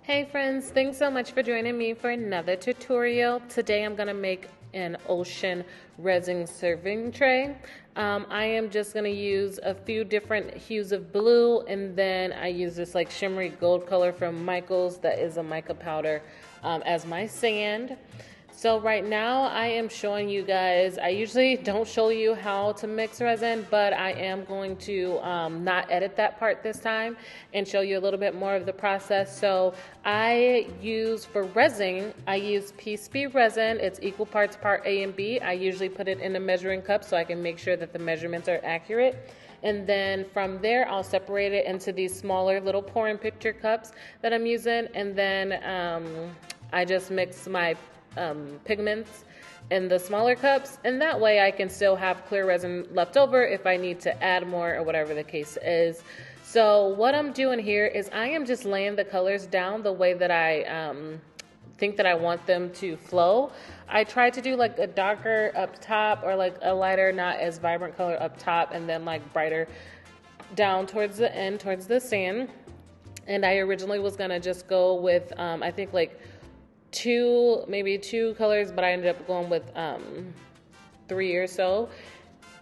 Hey friends, thanks so much for joining me for another tutorial. Today I'm going to make an ocean resin serving tray. I am just going to use a few different hues of blue, and then I use this like shimmery gold color from Michaels that is a mica powder as my sand. So right now I am showing you guys, I usually don't show you how to mix resin, but I am going to not edit that part this time and show you a little bit more of the process. So I use for resin, I use PSP resin. It's equal parts part A and B. I usually put it in a measuring cup so I can make sure that the measurements are accurate. And then from there, I'll separate it into these smaller little pouring picture cups that I'm using. And then I just mix my pigments in the smaller cups, and that way I can still have clear resin left over if I need to add more or whatever the case is. So what I'm doing here is I am just laying the colors down the way that I think that I want them to flow. I try to do like a darker up top or like a lighter, not as vibrant color up top, and then like brighter down towards the end, towards the sand. And I originally was gonna just go with I think like maybe two colors, but I ended up going with 3 or so.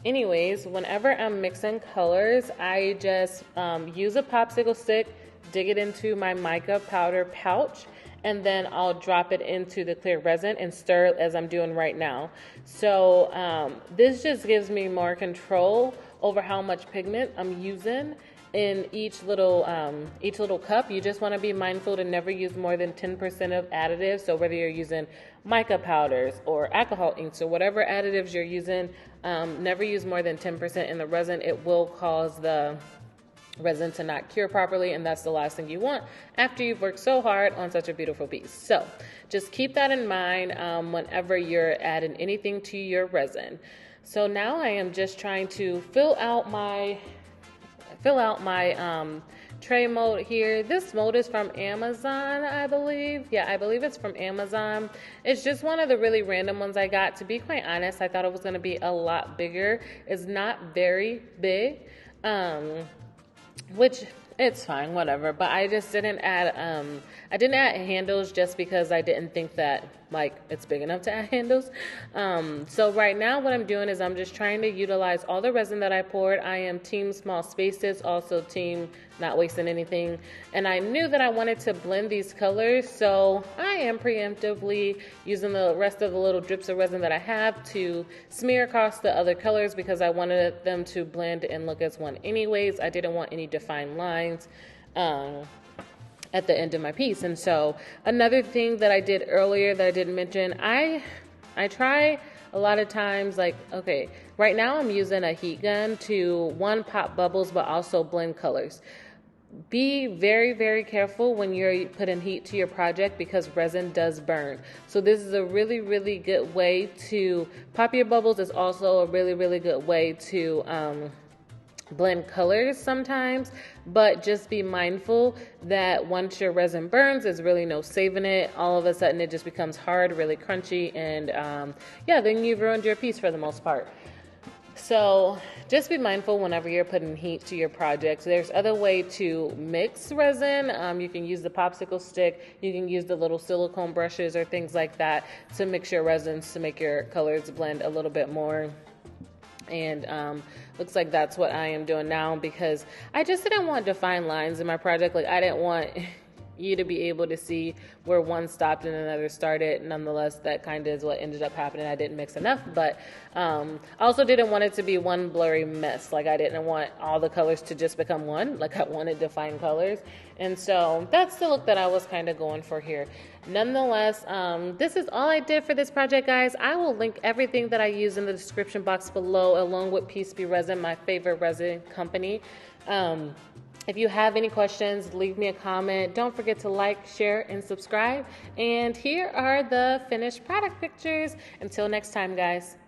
Anyways, whenever I'm mixing colors, I just use a popsicle stick, dig it into my mica powder pouch, and then I'll drop it into the clear resin and stir as I'm doing right now. So this just gives me more control over how much pigment I'm using in each little cup. You just want to be mindful to never use more than 10% of additives. So whether you're using mica powders or alcohol inks or whatever additives you're using, never use more than 10% in the resin. It will cause the resin to not cure properly, and that's the last thing you want after you've worked so hard on such a beautiful piece. So just keep that in mind whenever you're adding anything to your resin. So now I am just trying to fill out my tray mold here. This mold is from Amazon, I believe. Yeah, I believe it's from Amazon. It's just one of the really random ones I got. To be quite honest, I thought it was going to be a lot bigger. It's not very big, which it's fine, whatever. But I just didn't add handles just because I didn't think that like it's big enough to add handles. So right now what I'm doing is I'm just trying to utilize all the resin that I poured. I am team small spaces, also team not wasting anything. And I knew that I wanted to blend these colors, so I am preemptively using the rest of the little drips of resin that I have to smear across the other colors because I wanted them to blend and look as one anyways. I didn't want any defined lines at the end of my piece. And so another thing that I did earlier that I didn't mention, I try a lot of times, like, okay, right now I'm using a heat gun to pop bubbles but also blend colors. Be very, very careful when you're putting heat to your project because resin does burn. So this is a really, really good way to pop your bubbles. It's also a really, really good way to blend colors sometimes, but just be mindful that once your resin burns, there's really no saving it. All of a sudden it just becomes hard, really crunchy, and yeah, then you've ruined your piece for the most part. So just be mindful whenever you're putting heat to your projects. There's other way to mix resin. You can use the popsicle stick, you can use the little silicone brushes or things like that to mix your resins to make your colors blend a little bit more. And looks like that's what I am doing now because I just didn't want defined lines in my project. Like I didn't want you to be able to see where one stopped and another started. Nonetheless, that kind of is what ended up happening. I didn't mix enough, but I also didn't want it to be one blurry mess. Like I didn't want all the colors to just become one. Like I wanted defined colors. And so that's the look that I was kind of going for here. Nonetheless, this is all I did for this project, guys. I will link everything that I use in the description box below, along with PSP Resin, my favorite resin company. If you have any questions, leave me a comment. Don't forget to like, share, and subscribe. And here are the finished product pictures. Until next time, guys.